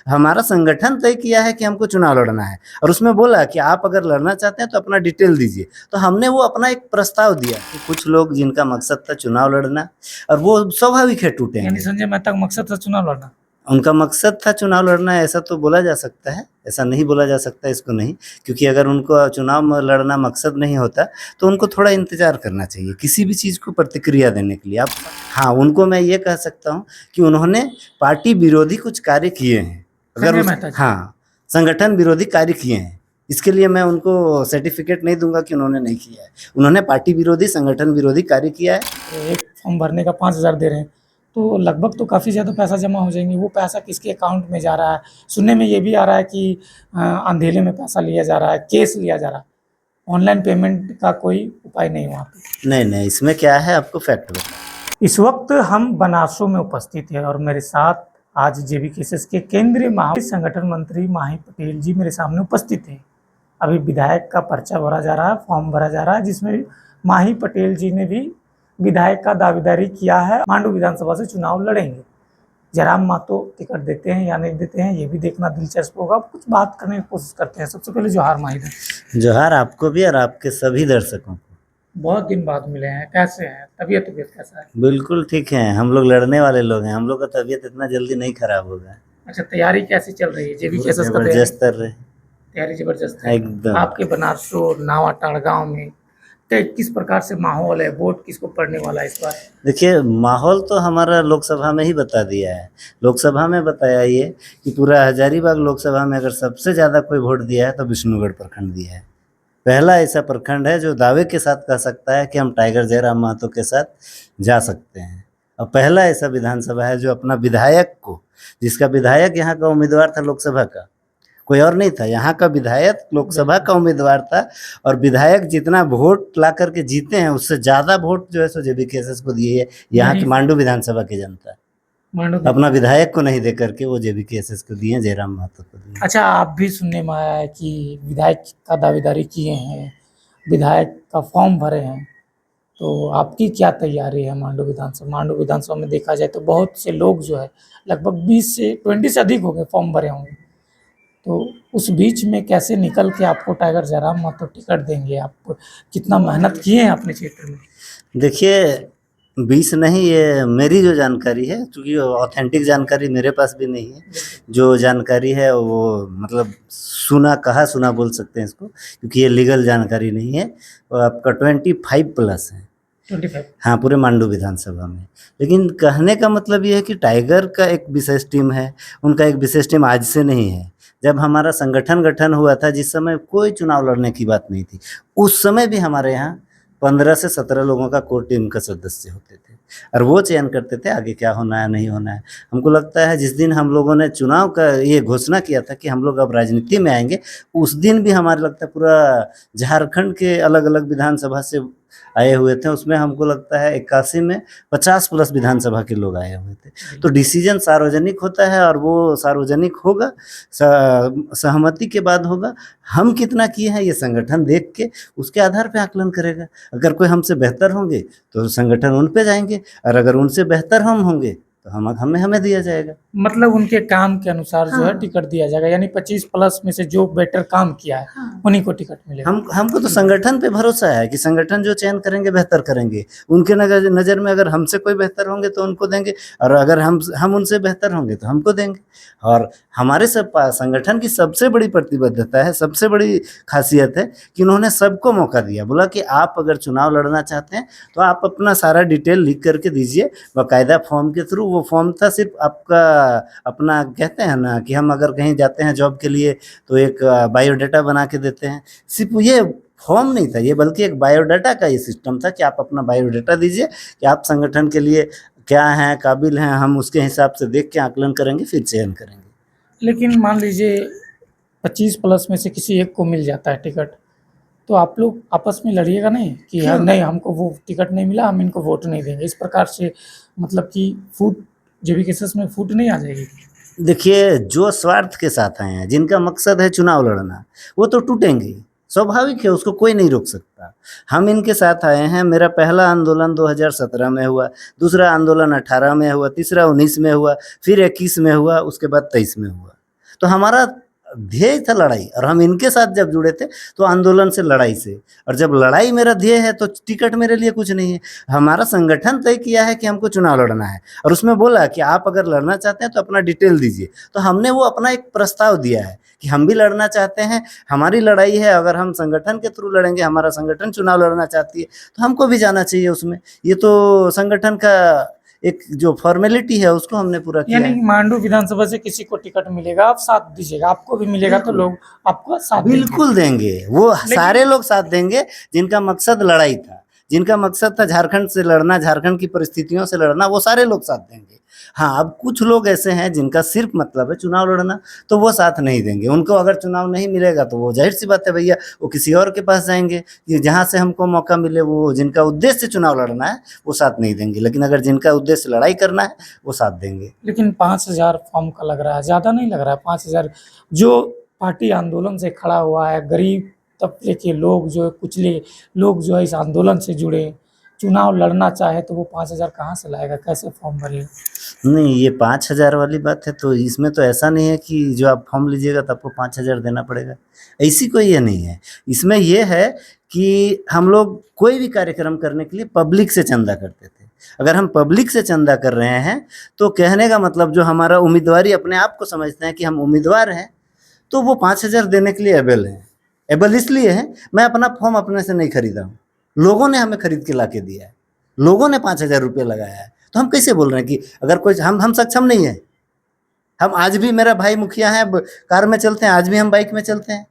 हमारा संगठन तय किया है कि हमको चुनाव लड़ना है और उसमें बोला कि आप अगर लड़ना चाहते हैं तो अपना डिटेल दीजिए। तो हमने वो अपना एक प्रस्ताव दिया कि कुछ लोग जिनका मकसद था चुनाव लड़ना और वो स्वाभाविक है यानी टूटेंगे। संजय मेहता का मकसद था चुनाव लड़ना। उनका मकसद था चुनाव लड़ना, ऐसा तो बोला जा सकता है, ऐसा नहीं बोला जा सकता इसको नहीं, क्योंकि अगर उनको चुनाव में लड़ना मकसद नहीं होता तो उनको थोड़ा इंतज़ार करना चाहिए किसी भी चीज़ को प्रतिक्रिया देने के लिए। आप हाँ, उनको मैं ये कह सकता हूँ कि उन्होंने पार्टी विरोधी कुछ कार्य किए हैं। अगर संजय उस मेहता जी। हाँ, संगठन विरोधी कार्य किए हैं, इसके लिए मैं उनको सर्टिफिकेट नहीं दूंगा कि उन्होंने नहीं किया है। उन्होंने पार्टी विरोधी, संगठन विरोधी कार्य किया है। एक फॉर्म भरने का 5,000 दे रहे हैं, तो लगभग तो काफ़ी ज़्यादा पैसा जमा हो जाएंगे। वो पैसा किसके अकाउंट में जा रहा है? सुनने में ये भी आ रहा है कि अंधेले में पैसा लिया जा रहा है, कैश लिया जा रहा है। ऑनलाइन पेमेंट का कोई उपाय नहीं वहाँ पे। नहीं, इसमें क्या है आपको फैक्ट बताओ। इस वक्त हम बनासो में उपस्थित हैं और मेरे साथ आज जेवीकेएसएस के केंद्रीय संगठन मंत्री माही पटेल जी मेरे सामने उपस्थित हैं। अभी विधायक का पर्चा भरा जा रहा है, फॉर्म भरा जा रहा है, जिसमें माही पटेल जी ने भी विधायक का दावेदारी किया है, मांडू विधानसभा से चुनाव लड़ेंगे। जयराम मातो टिकट देते हैं या नहीं देते हैं, ये भी देखना दिलचस्प होगा। कुछ बात करने की कोशिश करते हैं। सबसे पहले जोहार माही जी। जोहार आपको भी और आपके सभी दर्शकों को। बहुत दिन बाद मिले हैं, कैसे हैं? तबीयत कैसा है? बिल्कुल ठीक है, हम लोग लड़ने वाले लोग हैं, हम लोग का तबीयत इतना जल्दी नहीं खराब होगा। अच्छा, तैयारी कैसी चल रही है जेवीकेएसएस का? जबरदस्त कर रहे हैं तैयारी जबरदस्त है एकदम। आपके बनासो नावाटाड़ गांव में किस प्रकार से माहौल है? वोट किसको पड़ने वाला है इस बार? देखिए, माहौल तो हमारा लोकसभा में ही बता दिया है। लोकसभा में बताया ये कि पूरा हजारीबाग लोकसभा में अगर सबसे ज़्यादा कोई वोट दिया है तो विष्णुगढ़ प्रखंड दिया है। पहला ऐसा प्रखंड है जो दावे के साथ कह सकता है कि हम टाइगर जयराम महतो के साथ जा सकते हैं। और पहला ऐसा विधानसभा है जो अपना विधायक को, जिसका विधायक यहाँ का उम्मीदवार था लोकसभा का, कोई और नहीं था, यहाँ का विधायक लोकसभा का उम्मीदवार था। और विधायक जितना वोट ला करके जीते हैं उससे ज़्यादा वोट जो है सो जेवीकेएसएस को दिए है यहाँ की मांडू विधानसभा की जनता। अपना विधायक को नहीं दे करके वो जेवीकेएसएस को दिए, जयराम महतो को दिए। अच्छा, आप भी सुनने में आया है कि विधायक का दावेदारी किए हैं, विधायक का फॉर्म भरे हैं, तो आपकी क्या तैयारी है मांडू विधानसभा? मांडू विधानसभा में देखा जाए तो बहुत से लोग जो है लगभग 20 से अधिक हो गए फॉर्म भरे होंगे, तो उस बीच में कैसे निकल के आपको टाइगर जयराम महतो टिकट देंगे? आप कितना मेहनत किए हैं अपने क्षेत्र में? देखिए, 20 नहीं, ये मेरी जो जानकारी है, क्योंकि ऑथेंटिक जानकारी मेरे पास भी नहीं है, जो जानकारी है वो मतलब कहा सुना बोल सकते हैं इसको, क्योंकि ये लीगल जानकारी नहीं है। और आपका 25 प्लस है 25। हाँ, पूरे मांडू विधानसभा में। लेकिन कहने का मतलब ये है कि टाइगर का एक विशेष टीम है, उनका एक विशेष टीम आज से नहीं है। जब हमारा संगठन गठन हुआ था, जिस समय कोई चुनाव लड़ने की बात नहीं थी, उस समय भी हमारे यहाँ 15 से 17 लोगों का कोर टीम का सदस्य होते थे और वो चयन करते थे आगे क्या होना है नहीं होना है। हमको लगता है जिस दिन हम लोगों ने चुनाव का ये घोषणा किया था कि हम लोग अब राजनीति में आएंगे, उस दिन भी हमारे लगता है पूरा झारखंड के अलग अलग विधानसभा से आए हुए थे। उसमें हमको लगता है 81 में 50 प्लस विधानसभा के लोग आए हुए थे। तो डिसीजन सार्वजनिक होता है और वो सार्वजनिक होगा, सहमति के बाद होगा। हम कितना किए हैं ये संगठन देख के उसके आधार पे आकलन करेगा। अगर कोई हमसे बेहतर होंगे तो संगठन उन पे जाएंगे, और अगर उनसे बेहतर हम होंगे तो हमें दिया जाएगा। मतलब उनके काम के अनुसार जो है हाँ। टिकट दिया जाएगा, यानी 25 प्लस में से जो बेटर काम किया है उन्हीं को टिकट मिलेगा। हमको तो संगठन पे भरोसा है कि संगठन जो चयन करेंगे बेहतर करेंगे। उनके नज़र में अगर हमसे कोई बेहतर होंगे तो उनको देंगे, और अगर हम उनसे बेहतर होंगे तो हमको देंगे। और हमारे सब संगठन की सबसे बड़ी प्रतिबद्धता है, सबसे बड़ी खासियत है कि उन्होंने सबको मौका दिया। बोला कि आप अगर चुनाव लड़ना चाहते हैं तो आप अपना सारा डिटेल लिख करके दीजिए बाकायदा फॉर्म के थ्रू। वो फॉर्म था सिर्फ आपका अपना, कहते हैं ना कि हम अगर कहीं जाते हैं जॉब के लिए तो एक बायोडाटा बना के देते हैं, सिर्फ ये फॉर्म नहीं था ये, बल्कि एक बायोडाटा का ये सिस्टम था कि आप अपना बायोडाटा दीजिए कि आप संगठन के लिए क्या हैं, काबिल हैं, हम उसके हिसाब से देख के आकलन करेंगे फिर चयन करेंगे। लेकिन मान लीजिए 25 प्लस में से किसी एक को मिल जाता है टिकट, तो आप लोग आपस में लड़िएगा नहीं कि नहीं हमको वो टिकट नहीं मिला, हम इनको वोट नहीं देंगे? इस प्रकार से मतलब कि फूट जेवीकेएसएस में फूट नहीं आ जाएगी? देखिए, जो स्वार्थ के साथ आए हैं, जिनका मकसद है चुनाव लड़ना, वो तो टूटेंगे ही। स्वाभाविक है, उसको कोई नहीं रोक सकता। हम इनके साथ आए हैं। मेरा पहला आंदोलन 2017 में हुआ, दूसरा आंदोलन 18 में हुआ, तीसरा 19 में हुआ, फिर 21 में हुआ, उसके बाद 23 में हुआ। तो हमारा ध्येय था लड़ाई, और हम इनके साथ जब जुड़े थे तो आंदोलन से लड़ाई से, और जब लड़ाई मेरा ध्येय है तो टिकट मेरे लिए कुछ नहीं है। हमारा संगठन तय किया है कि हमको चुनाव लड़ना है, और उसमें बोला कि आप अगर लड़ना चाहते हैं तो अपना डिटेल दीजिए। तो हमने वो अपना एक प्रस्ताव दिया है कि हम भी लड़ना चाहते हैं, हमारी लड़ाई है, अगर हम संगठन के थ्रू लड़ेंगे, हमारा संगठन चुनाव लड़ना चाहती है तो हमको भी जाना चाहिए उसमें। ये तो संगठन का एक जो फॉर्मेलिटी है उसको हमने पूरा किया यानी है। कि मांडू विधानसभा से किसी को टिकट मिलेगा, आप साथ दीजिएगा, आपको भी मिलेगा तो लोग आपको साथ देंगे। बिल्कुल देंगे, वो सारे लोग साथ देंगे जिनका मकसद लड़ाई था, जिनका मकसद था झारखंड से लड़ना, झारखंड की परिस्थितियों से लड़ना, वो सारे लोग साथ देंगे। हाँ, अब कुछ लोग ऐसे हैं जिनका सिर्फ मतलब है चुनाव लड़ना, तो वो साथ नहीं देंगे। उनको अगर चुनाव नहीं मिलेगा तो वो जाहिर सी बात है भैया, वो किसी और के पास जाएंगे कि जहाँ से हमको मौका मिले। वो जिनका उद्देश्य चुनाव लड़ना है वो साथ नहीं देंगे, लेकिन अगर जिनका उद्देश्य लड़ाई करना है वो साथ देंगे। लेकिन 5,000 फॉर्म का लग रहा है, ज़्यादा नहीं लग रहा है? 5,000 जो पार्टी आंदोलन से खड़ा हुआ है, गरीब तबके के लोग जो है, कुचले लोग जो है इस आंदोलन से जुड़े, चुनाव लड़ना चाहे तो वो 5,000 कहाँ से लाएगा, कैसे फॉर्म भरेगा? नहीं, ये 5,000 वाली बात है तो इसमें तो ऐसा नहीं है कि जो आप फॉर्म लीजिएगा तो आपको 5,000 देना पड़ेगा, ऐसी कोई ये नहीं है। इसमें ये है कि हम लोग कोई भी कार्यक्रम करने के लिए पब्लिक से चंदा करते थे। अगर हम पब्लिक से चंदा कर रहे हैं तो कहने का मतलब जो हमारा उम्मीदवारी अपने आप को समझते हैं कि हम उम्मीदवार हैं, तो वो 5,000 देने के लिए एबल हैं। एबल इसलिए हैं, मैं अपना फॉर्म अपने से नहीं खरीदा हूँ, लोगों ने हमें खरीद के ला के दिया है, लोगों ने 5,000 रुपये लगाया है। तो हम कैसे बोल रहे हैं कि अगर कोई हम सक्षम नहीं है? हम आज भी, मेरा भाई मुखिया है, कार में चलते हैं, आज भी हम बाइक में चलते हैं।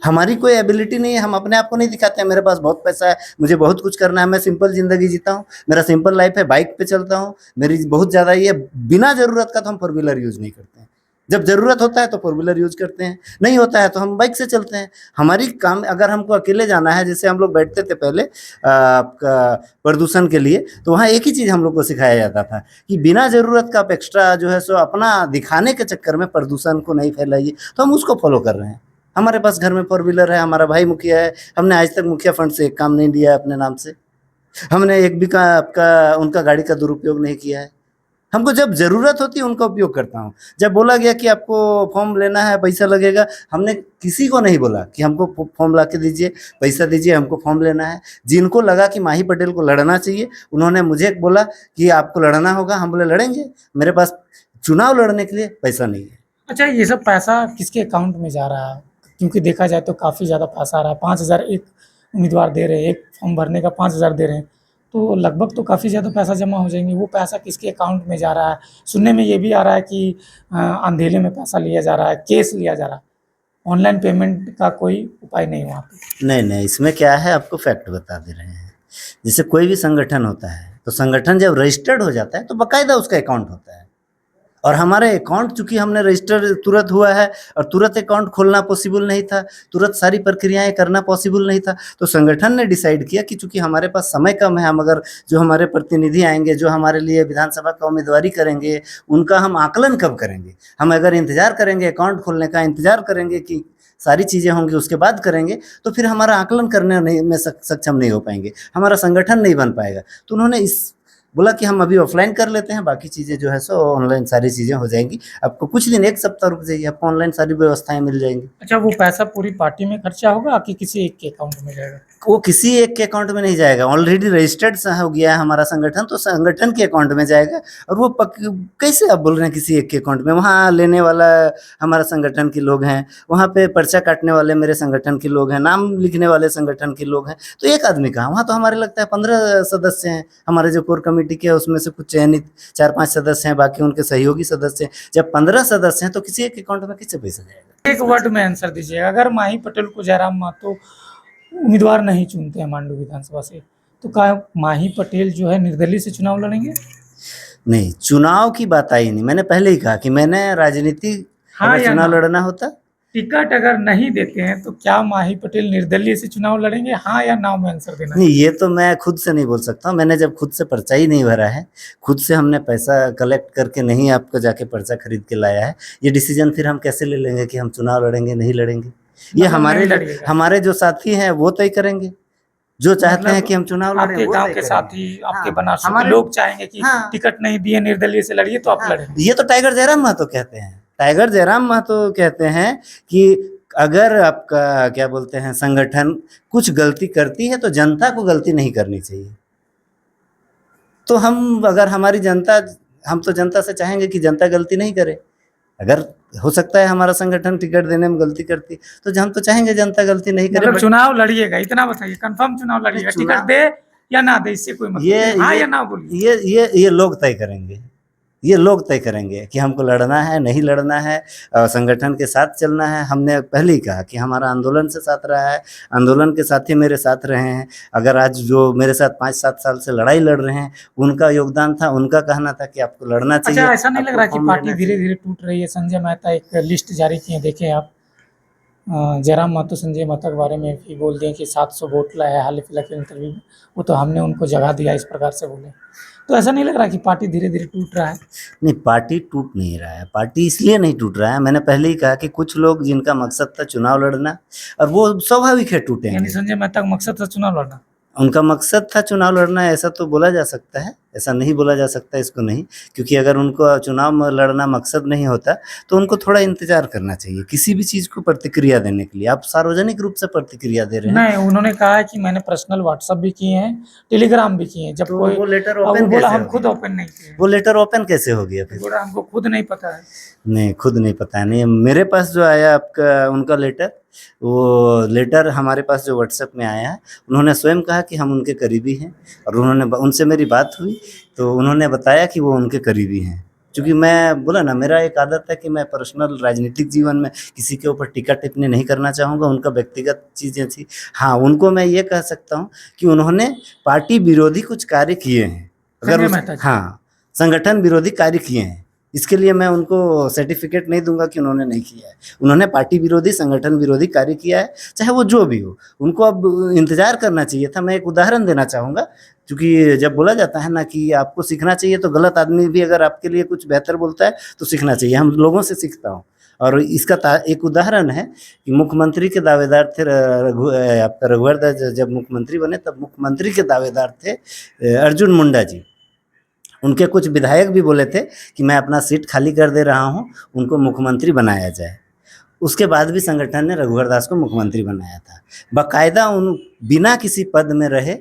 हमारी कोई एबिलिटी नहीं है, हम अपने आप को नहीं दिखाते हैं मेरे पास बहुत पैसा है, मुझे बहुत कुछ करना है, मैं सिंपल ज़िंदगी जीता हूँ, मेरा सिंपल लाइफ है, बाइक पे चलता हूँ, मेरी बहुत ज़्यादा ये बिना ज़रूरत का तो हम फोर व्हीलर यूज़ नहीं करते हैं। जब ज़रूरत होता है तो फोर व्हीलर यूज़ करते हैं, नहीं होता है तो हम बाइक से चलते हैं। हमारी काम, अगर हमको अकेले जाना है, जैसे हम लोग बैठते थे पहले आपका प्रदूषण के लिए, तो वहाँ एक ही चीज़ हम लोग को सिखाया जाता था कि बिना ज़रूरत का आप एक्स्ट्रा जो है सो अपना दिखाने के चक्कर में प्रदूषण को नहीं फैलाइए। तो हम उसको फॉलो कर रहे हैं। हमारे पास घर में फोर व्हीलर है, हमारा भाई मुखिया है, हमने आज तक मुखिया फंड से एक काम नहीं लिया है अपने नाम से, हमने एक भी का आपका उनका गाड़ी का दुरुपयोग नहीं किया है। हमको जब ज़रूरत होती है उनका उपयोग करता हूँ। जब बोला गया कि आपको फॉर्म लेना है, पैसा लगेगा, हमने किसी को नहीं बोला कि हमको फॉर्म ला के दीजिए, पैसा दीजिए, हमको फॉर्म लेना है। जिनको लगा कि माही पटेल को लड़ना चाहिए, उन्होंने मुझे बोला कि आपको लड़ना होगा, हम बोले लड़ेंगे, मेरे पास चुनाव लड़ने के लिए पैसा नहीं है। अच्छा, ये सब पैसा किसके अकाउंट में जा रहा है? क्योंकि देखा जाए तो काफ़ी ज़्यादा पैसा आ रहा है, 5,000 एक उम्मीदवार दे रहे हैं, एक फॉर्म भरने का 5,000 दे रहे हैं, तो लगभग तो काफ़ी ज़्यादा पैसा जमा हो जाएंगे। वो पैसा किसके अकाउंट में जा रहा है? सुनने में ये भी आ रहा है कि अंधेले में पैसा लिया जा रहा है, कैश लिया जा रहा है, ऑनलाइन पेमेंट का कोई उपाय नहीं वहाँ पे। नहीं, नहीं, इसमें क्या है आपको फैक्ट बता दे रहे हैं। जैसे कोई भी संगठन होता है, तो संगठन जब रजिस्टर्ड हो जाता है तो बाकायदा उसका अकाउंट होता है, और हमारे अकाउंट चूँकि हमने रजिस्टर तुरंत हुआ है और तुरंत अकाउंट खोलना पॉसिबल नहीं था, तुरंत सारी प्रक्रियाएँ करना पॉसिबल नहीं था, तो संगठन ने डिसाइड किया कि चूँकि हमारे पास समय कम है, हम अगर जो हमारे प्रतिनिधि आएँगे, जो हमारे लिए विधानसभा का उम्मीदवारी करेंगे, उनका हम आकलन कब करेंगे? हम अगर इंतज़ार करेंगे अकाउंट खोलने का, इंतज़ार करेंगे कि सारी चीज़ें होंगी उसके बाद करेंगे, तो फिर हमारा आकलन करने नहीं में सक्षम नहीं हो पाएँगे, हमारा संगठन नहीं बन पाएगा। तो उन्होंने इस बोला कि हम अभी ऑफलाइन कर लेते हैं, बाकी चीज़ें जो है सो ऑनलाइन सारी चीज़ें हो जाएंगी। आपको कुछ दिन, 1 सप्ताह रुक जाइए, आपको ऑनलाइन सारी व्यवस्थाएँ मिल जाएँगी। अच्छा, वो पैसा पूरी पार्टी में खर्चा होगा कि किसी एक के अकाउंट में जाएगा? वो किसी एक के अकाउंट में नहीं जाएगा, ऑलरेडी रजिस्टर्ड हो गया है हमारा संगठन, तो संगठन के अकाउंट में जाएगा। और वो कैसे आप बोल रहे हैं किसी एक के अकाउंट में? वहाँ लेने वाला हमारा संगठन के लोग हैं, वहाँ पे पर्चा काटने वाले मेरे संगठन के लोग हैं, नाम लिखने वाले संगठन के लोग हैं, तो एक आदमी कहाँ? वहाँ तो हमारे लगता है 15 सदस्य हैं, हमारे जो कोर कमेटी के, उसमें से कुछ चयनित 4-5 सदस्य हैं, बाकी उनके सहयोगी सदस्य हैं। जब 15 सदस्य हैं तो किसी एक अकाउंट में किससे पैसा जाएगा? एक वर्ड में आंसर दीजिएगा। अगर माही पटेल को जयराम महतो उम्मीदवार नहीं चुनते हैं मांडू विधानसभा से, तो क्या माही पटेल जो है निर्दलीय से चुनाव लड़ेंगे? नहीं, चुनाव की बात आई नहीं, मैंने पहले ही कहा कि मैंने राजनीति, हाँ अगर या चुनाव ना? लड़ना होता। टिकट अगर नहीं देते हैं तो क्या माही पटेल निर्दलीय से चुनाव लड़ेंगे? हाँ या ना में आंसर देना है। नहीं, ये तो मैं खुद से नहीं बोल सकता हूँ, मैंने जब खुद से पर्चा ही नहीं भरा है, खुद से हमने पैसा कलेक्ट करके नहीं आपको जाके पर्चा खरीद के लाया है, ये डिसीजन फिर हम कैसे ले लेंगे कि हम चुनाव लड़ेंगे नहीं लड़ेंगे? ये मतलब हमारे नहीं लड़िएगा। हमारे जो साथी हैं वो तय करेंगे, जो चाहते मतलब हैं कि हम चुनाव लड़ें आपके वो गांव तय के करेंगे। साथी, आपके हाँ, बनारस के हमारे लोग चाहेंगे कि हाँ, टिकट नहीं दिए, निर्दलीय से लड़िए, तो आप हाँ, लड़ेंगे। ये तो टाइगर जयराम महतो कहते हैं। टाइगर जयराम महतो कहते हैं कि अगर आपका क्या बोलते हैं संगठन कुछ गलती करती है तो जनता को गलती नहीं करनी चाहिए। तो हम अगर हमारी जनता, हम तो जनता से चाहेंगे कि जनता गलती नहीं करे। अगर हो सकता है हमारा संगठन टिकट देने में गलती करती, तो हम तो चाहेंगे जनता गलती नहीं करे। मतलब बट चुनाव लड़िएगा, इतना बताइए, कंफर्म चुनाव लड़िएगा, टिकट चुनाव दे या ना दे इससे कोई मतलब ये नहीं, हाँ ये या ना बोलिए। ये लोग तय करेंगे। ये लोग तय करेंगे कि हमको लड़ना है, नहीं लड़ना है, संगठन के साथ चलना है। हमने पहले ही कहा कि हमारा आंदोलन से साथ रहा है, आंदोलन के साथी मेरे साथ रहे हैं। अगर आज जो मेरे साथ 5-7 साल से लड़ाई लड़ रहे हैं, उनका योगदान था, उनका कहना था कि आपको लड़ना अच्छा, चाहिए, ऐसा नहीं लग आपको रहा कि फॉर्म पार्टी लेना धीरे चाहिए। धीरे टूट रही है? संजय मेहता एक लिस्ट जारी किए, देखें आप, जयराम महतो संजय मेहता के बारे में भी बोल दिए कि 700 वोट लाया है हाल फिलहाल के इंटरव्यू में, वो तो हमने उनको जगह दिया, इस प्रकार से बोले। तो ऐसा नहीं लग रहा कि पार्टी धीरे धीरे टूट रहा है? नहीं, पार्टी टूट नहीं रहा है। पार्टी इसलिए नहीं टूट रहा है, मैंने पहले ही कहा कि कुछ लोग जिनका मकसद था चुनाव लड़ना, और वो स्वाभाविक है यानी टूटेंगे। संजय मेहता का मकसद था चुनाव लड़ना? उनका मकसद था चुनाव लड़ना, ऐसा तो बोला जा सकता है, ऐसा नहीं बोला जा सकता इसको नहीं। क्योंकि अगर उनको चुनाव में लड़ना मकसद नहीं होता, तो उनको थोड़ा इंतज़ार करना चाहिए किसी भी चीज़ को प्रतिक्रिया देने के लिए। आप सार्वजनिक रूप से प्रतिक्रिया दे रहे हैं। नहीं, उन्होंने कहा है कि मैंने पर्सनल व्हाट्सएप भी किए हैं, टेलीग्राम भी किए हैं। जब तो कोई वो लेटर अब वो ओपन बोला कैसे हम हो खुद गया? ओपन नहीं किए हैं। वो लेटर ओपन कैसे हो गया तो फिर? बोला हमको खुद नहीं पता है। नहीं, खुद नहीं पता है। नहीं, मेरे पास जो आया आपका उनका लेटर, वो लेटर हमारे पास जो व्हाट्सएप में आया है, उन्होंने स्वयं कहा कि हम उनके करीबी हैं, और उन्होंने उनसे मेरी बात हुई, तो उन्होंने बताया कि वो उनके करीबी हैं। चूँकि मैं बोला ना, मेरा एक आदत है कि मैं पर्सनल राजनीतिक जीवन में किसी के ऊपर टीका-टिप्पणी नहीं करना चाहूँगा, उनका व्यक्तिगत चीज़ें थी। हाँ, उनको मैं ये कह सकता हूँ कि उन्होंने पार्टी विरोधी कुछ कार्य किए हैं। अगर संजय उस मेहता जी। हाँ, संगठन विरोधी कार्य किए हैं। इसके लिए मैं उनको सर्टिफिकेट नहीं दूँगा कि उन्होंने नहीं किया है। उन्होंने पार्टी विरोधी, संगठन विरोधी कार्य किया है, चाहे वो जो भी हो। उनको अब इंतज़ार करना चाहिए था। मैं एक उदाहरण देना चाहूँगा, क्योंकि जब बोला जाता है ना कि आपको सीखना चाहिए, तो गलत आदमी भी अगर आपके लिए कुछ बेहतर बोलता है, तो सीखना चाहिए। हम लोगों से सीखता हूँ, और इसका एक उदाहरण है कि मुख्यमंत्री के दावेदार थे आपका रघुवर दास, जब मुख्यमंत्री बने तब मुख्यमंत्री के दावेदार थे अर्जुन मुंडा जी। उनके कुछ विधायक भी बोले थे कि मैं अपना सीट खाली कर दे रहा हूँ, उनको मुख्यमंत्री बनाया जाए। उसके बाद भी संगठन ने रघुवर दास को मुख्यमंत्री बनाया था। बाकायदा उन बिना किसी पद में रहे,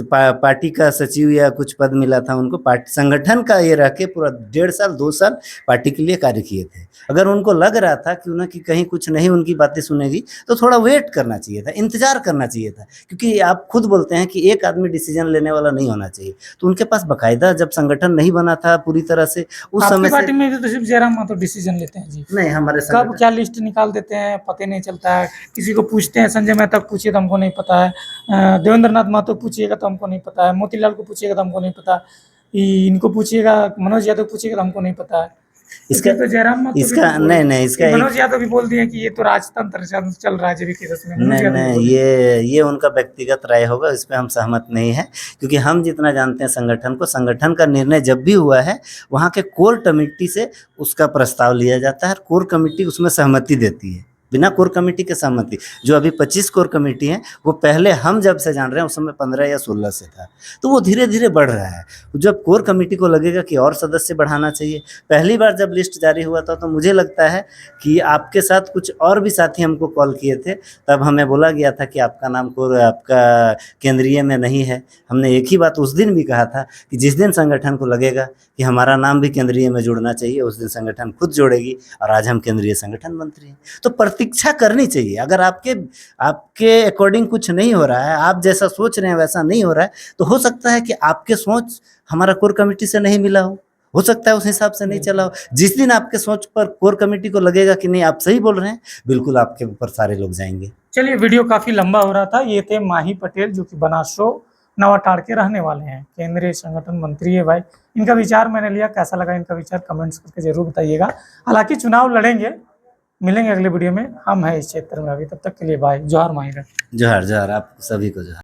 पार्टी का सचिव या कुछ पद मिला था उनको, पार्टी संगठन का ये रह के पूरा 1.5 साल 2 साल पार्टी के लिए कार्य किए थे। अगर उनको लग रहा था कि उन्हें कि कहीं कुछ नहीं उनकी बातें सुनेगी, तो थोड़ा वेट करना चाहिए था, इंतज़ार करना चाहिए था। क्योंकि आप खुद बोलते हैं कि एक आदमी डिसीजन लेने वाला नहीं होना चाहिए। तो उनके पास बाकायदा, जब संगठन नहीं बना था पूरी तरह से, उस आपकी समय से पार्टी में भी तो सिर्फ जयराम महतो डिसीजन लेते हैं जी। नहीं, हमारे कब संगठन क्या लिस्ट निकाल देते हैं पता नहीं चलता है। किसी को पूछते हैं, संजय मेहता को पूछिए तो हमको नहीं पता है, देवेंद्र नाथ महतो को पूछिएगा तो हमको नहीं पता है, मोतीलाल को पूछिएगा तो हमको नहीं पता, इनको पूछिएगा, मनोज यादव को पूछिएगा तो हमको नहीं पता है। तो इसका फिर तो जयराम महतो भी इसका तो बोल नहीं, नहीं, इसका ये एक मनोज यादव भी बोल दिए कि ये तो राजतंत्र चल रहा है JV-KSS में, मनोज नहीं, यादव भी नहीं, बोले। ये उनका व्यक्तिगत राय होगा, इस पे हम सहमत नहीं हैं। क्योंकि हम जितना जानते हैं संगठन को, संगठन का निर्णय जब भी हुआ है, वहाँ के कोर कमिटी से उसका प्रस्ताव लिया जाता है, कोर कमिटी उसमें सहमति देती है। बिना कोर कमिटी के सहमति, जो अभी 25 कोर कमिटी है, वो पहले हम जब से जान रहे हैं उस समय 15 या 16 से था। तो वो धीरे धीरे बढ़ रहा है। जब कोर कमिटी को लगेगा कि और सदस्य बढ़ाना चाहिए, पहली बार जब लिस्ट जारी हुआ था, तो मुझे लगता है कि आपके साथ कुछ और भी साथी हमको कॉल किए थे, तब हमें बोला गया था कि आपका नाम कोर आपका केंद्रीय में नहीं है। हमने एक ही बात उस दिन भी कहा था कि जिस दिन संगठन को लगेगा कि हमारा नाम भी केंद्रीय में जुड़ना चाहिए, उस दिन संगठन खुद जोड़ेगी, और आज हम केंद्रीय संगठन मंत्री हैं। तो प्रतीक्षा करनी चाहिए। अगर आपके अकॉर्डिंग कुछ नहीं हो रहा है, आप जैसा सोच रहे हैं वैसा नहीं हो रहा है, तो हो सकता है कि आपके सोच हमारा कोर कमिटी से नहीं मिला हो सकता है उस हिसाब से नहीं चला हो। जिस दिन आपके सोच पर कोर कमिटी को लगेगा कि नहीं आप सही बोल रहे हैं, बिल्कुल आपके ऊपर सारे लोग जाएंगे। चलिए, वीडियो काफ़ी लंबा हो रहा था। ये थे माही पटेल, जो कि बनासो नवाटाड़ के रहने वाले हैं, केंद्रीय संगठन मंत्री है भाई। इनका विचार मैंने लिया, कैसा लगा इनका विचार कमेंट्स करके जरूर बताइएगा। हालांकि चुनाव लड़ेंगे, मिलेंगे अगले वीडियो में, हम हैं इस क्षेत्र में अभी। तब तक के लिए बाय, जोहार माहिरा। जोहार, जोहार, आप सभी को जोहार।